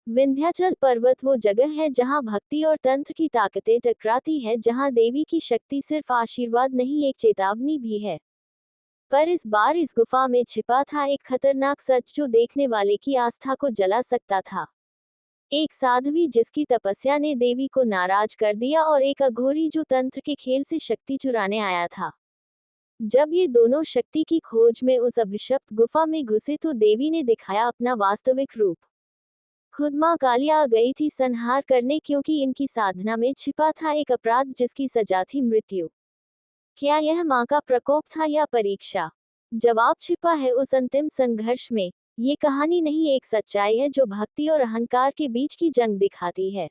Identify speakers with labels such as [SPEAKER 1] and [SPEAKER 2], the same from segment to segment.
[SPEAKER 1] विंध्याचल पर्वत वो जगह है जहाँ भक्ति और तंत्र की ताकतें टकराती है, जहाँ देवी की शक्ति सिर्फ आशीर्वाद नहीं एक चेतावनी भी है। पर इस बार इस गुफा में छिपा था एक खतरनाक सच जो देखने वाले की आस्था को जला सकता था। एक साध्वी जिसकी तपस्या ने देवी को नाराज कर दिया और एक अघोरी जो तंत्र के खेल से शक्ति चुराने आया था। जब ये दोनों शक्ति की खोज में उस अभिशप्त गुफा में घुसे तो देवी ने दिखाया अपना वास्तविक रूप। खुद माँ कालिया आ गई थी संहार करने, क्योंकि इनकी साधना में छिपा था एक अपराध जिसकी सजा थी मृत्यु। क्या यह माँ का प्रकोप था या परीक्षा? जवाब छिपा है उस अंतिम संघर्ष में। ये कहानी नहीं, एक सच्चाई है जो भक्ति और अहंकार के बीच की जंग दिखाती है।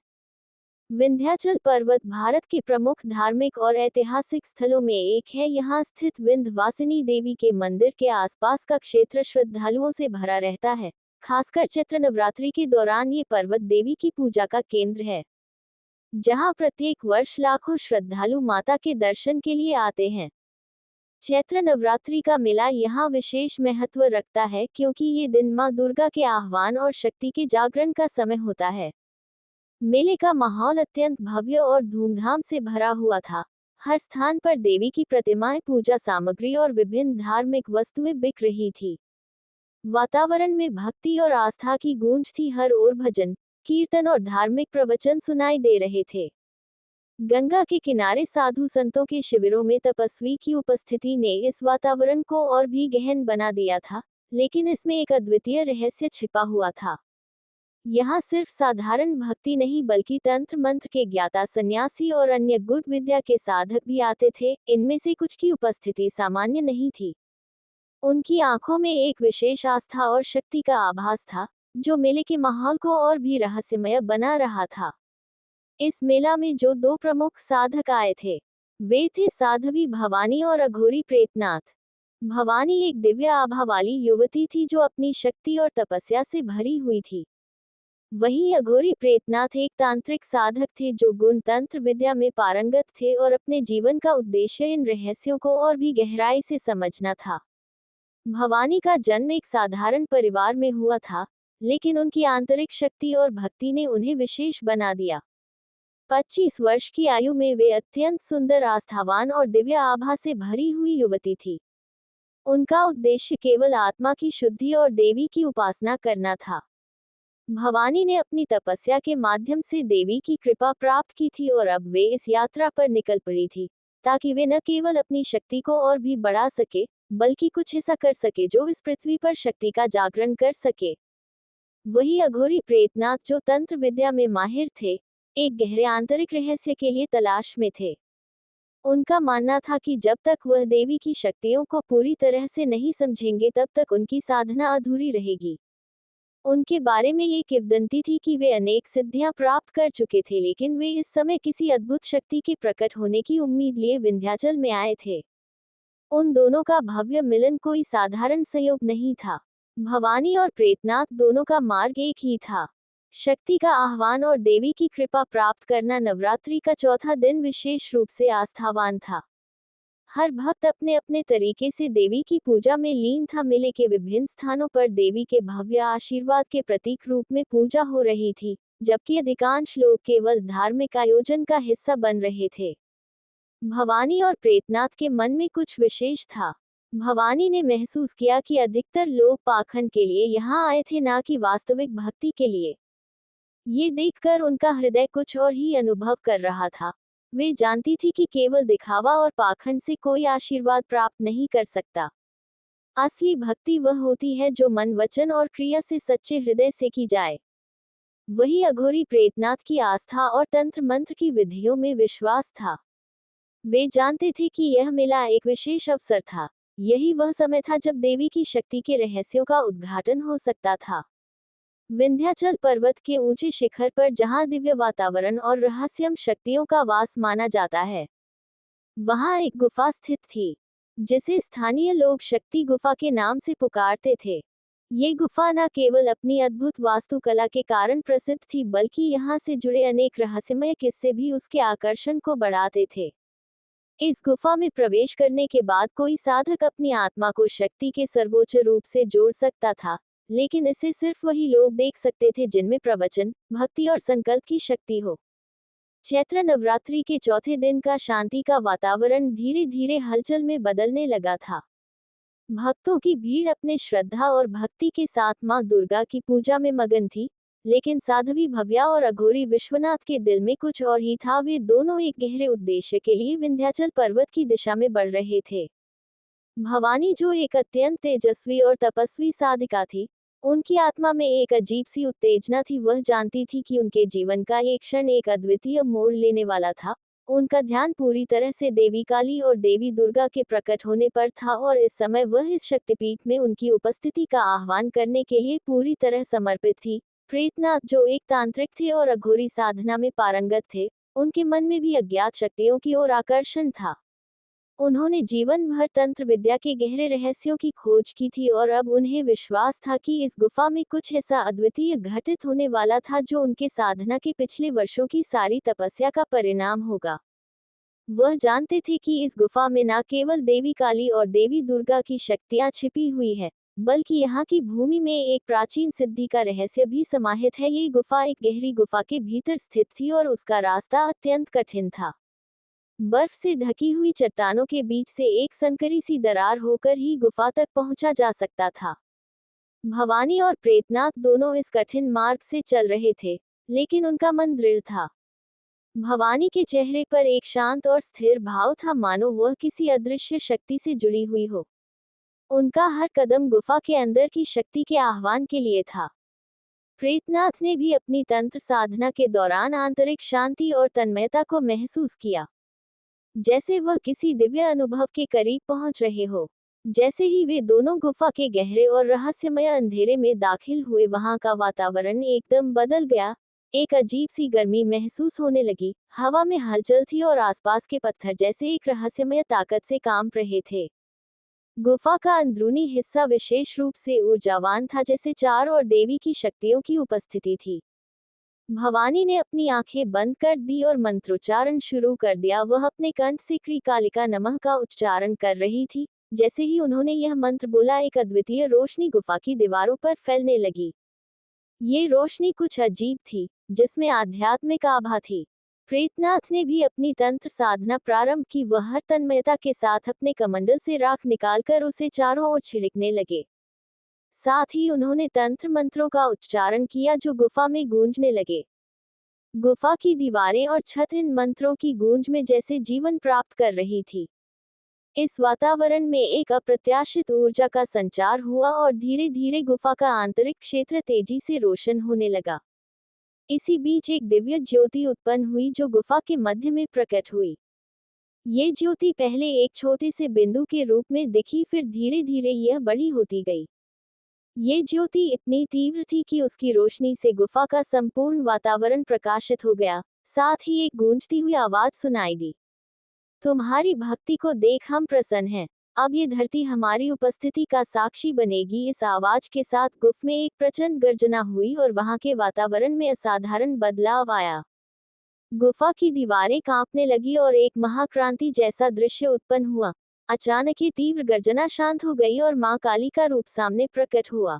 [SPEAKER 1] विंध्याचल पर्वत भारत के प्रमुख धार्मिक और ऐतिहासिक स्थलों में एक है। यहाँ स्थित विंध्यवासिनी देवी के मंदिर के आसपास का क्षेत्र श्रद्धालुओं से भरा रहता है। खासकर चैत्र नवरात्रि के दौरान ये पर्वत देवी की पूजा का केंद्र है, जहाँ प्रत्येक वर्ष लाखों श्रद्धालु माता के दर्शन के लिए आते हैं। चैत्र नवरात्रि का मेला यहाँ विशेष महत्व रखता है क्योंकि ये दिन माँ दुर्गा के आह्वान और शक्ति के जागरण का समय होता है। मेले का माहौल अत्यंत भव्य और धूमधाम से भरा हुआ था। हर स्थान पर देवी की प्रतिमाएं, पूजा सामग्री और विभिन्न धार्मिक वस्तुएं बिक रही थी। वातावरण में भक्ति और आस्था की गूंज थी, हर ओर भजन, कीर्तन और धार्मिक प्रवचन सुनाई दे रहे थे। गंगा के किनारे साधु संतों के शिविरों में तपस्वी की उपस्थिति ने इस वातावरण को और भी गहन बना दिया था, लेकिन इसमें एक अद्वितीय रहस्य छिपा हुआ था। यहाँ सिर्फ साधारण भक्ति नहीं बल्कि तंत्र मंत्र के ज्ञाता, सन्यासी और अन्य गुड़ विद्या के साधक भी आते थे। इनमें से कुछ की उपस्थिति सामान्य नहीं थी। उनकी आंखों में एक विशेष आस्था और शक्ति का आभास था, जो मेले के माहौल को और भी रहस्यमय बना रहा था। इस मेला में जो दो प्रमुख साधक आए थे, वे थे साध्वी भवानी और अघोरी प्रेतनाथ। भवानी एक दिव्य आभा वाली युवती थी जो अपनी शक्ति और तपस्या से भरी हुई थी। वहीं अघोरी प्रेतनाथ एक तांत्रिक साधक थे जो गुण तंत्र विद्या में पारंगत थे और अपने जीवन का उद्देश्य इन रहस्यों को और भी गहराई से समझना था। भवानी का जन्म एक साधारण परिवार में हुआ था, लेकिन उनकी आंतरिक शक्ति और भक्ति ने उन्हें विशेष बना दिया। 25 वर्ष की आयु में वे अत्यंत सुंदर, आस्थावान और दिव्य आभा से भरी हुई युवती थी। उनका उद्देश्य केवल आत्मा की शुद्धि और देवी की उपासना करना था। भवानी ने अपनी तपस्या के माध्यम से देवी की कृपा प्राप्त की थी और अब वे इस यात्रा पर निकल पड़ी थी, ताकि वे न केवल अपनी शक्ति को और भी बढ़ा सके, बल्कि कुछ ऐसा कर सके जो इस पृथ्वी पर शक्ति का जागरण कर सके। वही अघोरी प्रेतनाथ जो तंत्र विद्या में माहिर थे, एक गहरे आंतरिक रहस्य के लिए तलाश में थे। उनका मानना था कि जब तक वह देवी की शक्तियों को पूरी तरह से नहीं समझेंगे तब तक उनकी साधना अधूरी रहेगी। उनके बारे में ये किंवदंती थी कि वे अनेक सिद्धियां प्राप्त कर चुके थे, लेकिन वे इस समय किसी अद्भुत शक्ति के प्रकट होने की उम्मीद लिए विंध्याचल में आए थे। उन दोनों का भव्य मिलन कोई साधारण संयोग नहीं था। भवानी और प्रेतनाथ दोनों का मार्ग एक ही था, शक्ति का आह्वान और देवी की कृपा प्राप्त करना। नवरात्रि का चौथा दिन विशेष रूप से आस्थावान था। हर भक्त अपने अपने तरीके से देवी की पूजा में लीन था। मेले के विभिन्न स्थानों पर देवी के भव्य आशीर्वाद के प्रतीक रूप में पूजा हो रही थी, जबकि अधिकांश लोग केवल धार्मिक आयोजन का हिस्सा बन रहे थे। भवानी और प्रेतनाथ के मन में कुछ विशेष था। भवानी ने महसूस किया कि अधिकतर लोग पाखंड के लिए यहाँ आए थे, ना कि वास्तविक भक्ति के लिए। ये देखकर उनका हृदय कुछ और ही अनुभव कर रहा था। वे जानती थी कि केवल दिखावा और पाखंड से कोई आशीर्वाद प्राप्त नहीं कर सकता। असली भक्ति वह होती है जो मन, वचन और क्रिया से सच्चे हृदय से की जाए। वही अघोरी प्रेतनाथ की आस्था और तंत्र मंत्र की विधियों में विश्वास था। वे जानते थे कि यह मेला एक विशेष अवसर था। यही वह समय था जब देवी की शक्ति के रहस्यों का उद्घाटन हो सकता था। विंध्याचल पर्वत के ऊंचे शिखर पर, जहां दिव्य वातावरण और रहस्यमय शक्तियों का वास माना जाता है, वहां एक गुफा स्थित थी, जिसे स्थानीय लोग शक्ति गुफा के नाम से पुकारते थे। ये गुफा न केवल अपनी अद्भुत वास्तुकला के कारण प्रसिद्ध थी, बल्कि यहाँ से जुड़े अनेक रहस्यमय किस्से भी उसके आकर्षण को बढ़ाते थे। इस गुफा में प्रवेश करने के बाद कोई साधक अपनी आत्मा को शक्ति के सर्वोच्च रूप से जोड़ सकता था, लेकिन इसे सिर्फ वही लोग देख सकते थे जिनमें प्रवचन, भक्ति और संकल्प की शक्ति हो। चैत्र नवरात्रि के चौथे दिन का शांति का वातावरण धीरे धीरे हलचल में बदलने लगा था। भक्तों की भीड़ अपने श्रद्धा और भक्ति के साथ मां दुर्गा की पूजा में मगन थी, लेकिन साध्वी भव्या और अघोरी विश्वनाथ के दिल में कुछ और ही था। वे दोनों एक गहरे उद्देश्य के लिए विंध्याचल पर्वत की दिशा में बढ़ रहे थे। भवानी, जो एक अत्यंत तेजस्वी और तपस्वी साधिका थी, उनकी आत्मा में एक अजीब सी उत्तेजना थी। वह जानती थी कि उनके जीवन का एक क्षण एक अद्वितीय मोड़ लेने वाला था। उनका ध्यान पूरी तरह से देवी काली और देवी दुर्गा के प्रकट होने पर था, और इस समय वह इस शक्तिपीठ में उनकी उपस्थिति का आह्वान करने के लिए पूरी तरह समर्पित थी। प्रेतनाथ, जो एक तांत्रिक थे और अघोरी साधना में पारंगत थे, उनके मन में भी अज्ञात शक्तियों की ओर आकर्षण था। उन्होंने जीवन भर तंत्र विद्या के गहरे रहस्यों की खोज की थी, और अब उन्हें विश्वास था कि इस गुफा में कुछ ऐसा अद्वितीय घटित होने वाला था जो उनके साधना के पिछले वर्षों की सारी तपस्या का परिणाम होगा। वह जानते थे कि इस गुफा में न केवल देवी काली और देवी दुर्गा की शक्तियां छिपी हुई है, बल्कि यहाँ की भूमि में एक प्राचीन सिद्धि का रहस्य भी समाहित है। ये गुफा एक गहरी गुफा के भीतर स्थित थी और उसका रास्ता अत्यंत कठिन था। बर्फ से ढकी हुई चट्टानों के बीच से एक संकरी सी दरार होकर ही गुफा तक पहुंचा जा सकता था। भवानी और प्रेतनाथ दोनों इस कठिन मार्ग से चल रहे थे, लेकिन उनका मन दृढ़ था। भवानी के चेहरे पर एक शांत और स्थिर भाव था, मानो वह किसी अदृश्य शक्ति से जुड़ी हुई हो। उनका हर कदम गुफा के अंदर की शक्ति के आह्वान के लिए था। प्रेतनाथ ने भी अपनी तंत्र साधना के दौरान आंतरिक शांति और तन्मयता को महसूस किया, जैसे वह किसी दिव्य अनुभव के करीब पहुंच रहे हो। जैसे ही वे दोनों गुफा के गहरे और रहस्यमय अंधेरे में दाखिल हुए, वहां का वातावरण एकदम बदल गया। एक अजीब सी गर्मी महसूस होने लगी, हवा में हलचल थी और आसपास के पत्थर जैसे एक रहस्यमय ताकत से कांप रहे थे। गुफा का अंदरूनी हिस्सा विशेष रूप से ऊर्जावान था, जैसे चारों ओर देवी की शक्तियों की उपस्थिति थी। भवानी ने अपनी आंखें बंद कर दी और मंत्रोच्चारण शुरू कर दिया। वह अपने कंठ से क्रीकालिका नमः का उच्चारण कर रही थी। जैसे ही उन्होंने यह मंत्र बोला, एक अद्वितीय रोशनी गुफा की दीवारों पर फैलने लगी। ये रोशनी कुछ अजीब थी, जिसमें आध्यात्मिक आभा थी। प्रेतनाथ ने भी अपनी तंत्र साधना प्रारंभ की। वह हर तन्मयता के साथ अपने कमंडल से राख निकालकर उसे चारों ओर छिड़कने लगे। साथ ही उन्होंने तंत्र मंत्रों का उच्चारण किया जो गुफा में गूंजने लगे। गुफा की दीवारें और छत इन मंत्रों की गूंज में जैसे जीवन प्राप्त कर रही थी। इस वातावरण में एक अप्रत्याशित ऊर्जा का संचार हुआ और धीरे धीरे गुफा का आंतरिक क्षेत्र तेजी से रोशन होने लगा। इसी बीच एक दिव्य ज्योति उत्पन्न हुई जो गुफा के मध्य में प्रकट हुई। ये ज्योति पहले एक छोटे से बिंदु के रूप में दिखी, फिर धीरे धीरे यह बड़ी होती गई। ये ज्योति इतनी तीव्र थी कि उसकी रोशनी से गुफा का संपूर्ण वातावरण प्रकाशित हो गया। साथ ही एक गूंजती हुई आवाज सुनाई दी, तुम्हारी भक्ति को देख हम प्रसन्न हैं। अब ये धरती हमारी उपस्थिति का साक्षी बनेगी। इस आवाज के साथ गुफा में एक प्रचंड गर्जना हुई और वहां के वातावरण में असाधारण बदलाव आया। गुफा की दीवारें कांपने लगी और एक महाक्रांति जैसा दृश्य उत्पन्न हुआ। अचानक ये तीव्र गर्जना शांत हो गई और मां काली का रूप सामने प्रकट हुआ।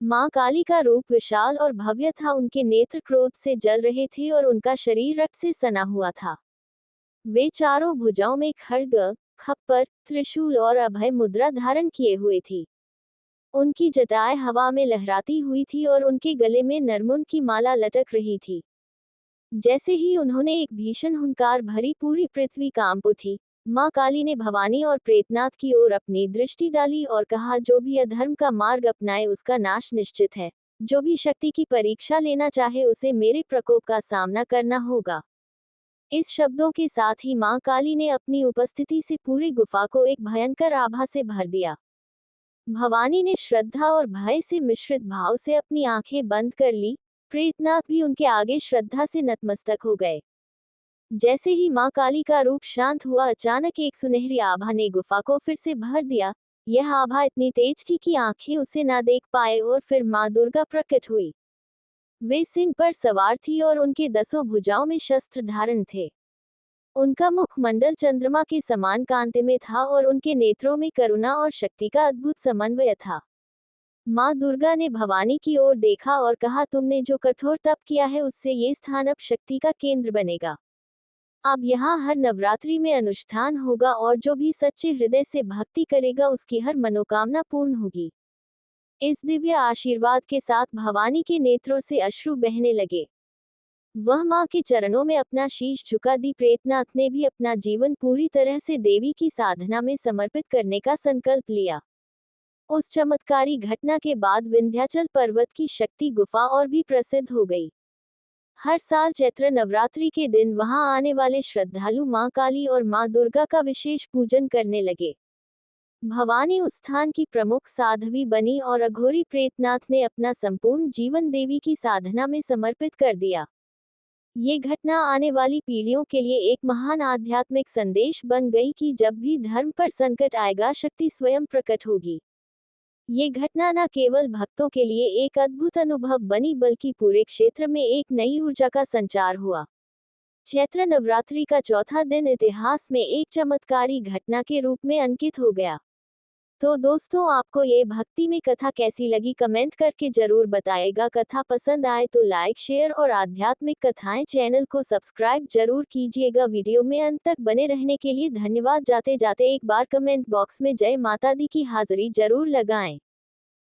[SPEAKER 1] मां काली का रूप विशाल और भव्य था। उनके नेत्र क्रोध से जल रहे थे और उनका शरीर रक्त से सना हुआ था। वे चारों भुजाओं में खड्ग, खप्पर, त्रिशूल और अभय मुद्रा धारण किए हुए थी। उनकी जटाएं हवा में लहराती हुई थी और उनके गले में नरमुन की माला लटक रही थी। जैसे ही उन्होंने एक भीषण हुंकार भरी, पूरी पृथ्वी कांप उठी। मां काली ने भवानी और प्रेतनाथ की ओर अपनी दृष्टि डाली और कहा, जो भी अधर्म का मार्ग अपनाए उसका नाश निश्चित है। जो भी शक्ति की परीक्षा लेना चाहे उसे मेरे प्रकोप का सामना करना होगा। इस शब्दों के साथ ही मां काली ने अपनी उपस्थिति से पूरी गुफा को एक भयंकर आभा से भर दिया। भवानी ने श्रद्धा और भय से मिश्रित भाव से अपनी आंखें बंद कर ली। प्रेतनाथ भी उनके आगे श्रद्धा से नतमस्तक हो गए। जैसे ही मां काली का रूप शांत हुआ, अचानक एक सुनहरी आभा ने गुफा को फिर से भर दिया। यह आभा इतनी तेज थी कि आंखें उसे ना देख पाए और फिर मां दुर्गा प्रकट हुई। वे सिंह पर सवार थी और उनके 10 भुजाओं में शस्त्र धारण थे। उनका मुखमंडल चंद्रमा के समान कांति में था और उनके नेत्रों में करुणा और शक्ति का अद्भुत समन्वय था। माँ दुर्गा ने भवानी की ओर देखा और कहा, तुमने जो कठोर तप किया है उससे ये स्थान अब शक्ति का केंद्र बनेगा। अब यहाँ हर नवरात्रि में अनुष्ठान होगा और जो भी सच्चे हृदय से भक्ति करेगा उसकी हर मनोकामना पूर्ण होगी। इस दिव्य आशीर्वाद के साथ भवानी के नेत्रों से अश्रु बहने लगे। वह माँ के चरणों में अपना शीश झुका दी। प्रेतनाथ ने भी अपना जीवन पूरी तरह से देवी की साधना में समर्पित करने का संकल्प लिया। उस चमत्कारी घटना के बाद विंध्याचल पर्वत की शक्ति गुफा और भी प्रसिद्ध हो गई। हर साल चैत्र नवरात्रि के दिन वहां आने वाले श्रद्धालु मां काली और मां दुर्गा का विशेष पूजन करने लगे। भवानी उस स्थान की प्रमुख साध्वी बनी और अघोरी प्रेतनाथ ने अपना संपूर्ण जीवन देवी की साधना में समर्पित कर दिया। ये घटना आने वाली पीढ़ियों के लिए एक महान आध्यात्मिक संदेश बन गई कि जब भी धर्म पर संकट आएगा शक्ति स्वयं प्रकट होगी। ये घटना न केवल भक्तों के लिए एक अद्भुत अनुभव बनी बल्कि पूरे क्षेत्र में एक नई ऊर्जा का संचार हुआ। चैत्र नवरात्रि का चौथा दिन इतिहास में एक चमत्कारी घटना के रूप में अंकित हो गया। तो दोस्तों, आपको ये भक्ति में कथा कैसी लगी कमेंट करके जरूर बताएगा। कथा पसंद आए तो लाइक शेयर और आध्यात्मिक कथाएं चैनल को सब्सक्राइब जरूर कीजिएगा। वीडियो में अंत तक बने रहने के लिए धन्यवाद। जाते जाते एक बार कमेंट बॉक्स में जय माता दी की हाजिरी जरूर लगाएं।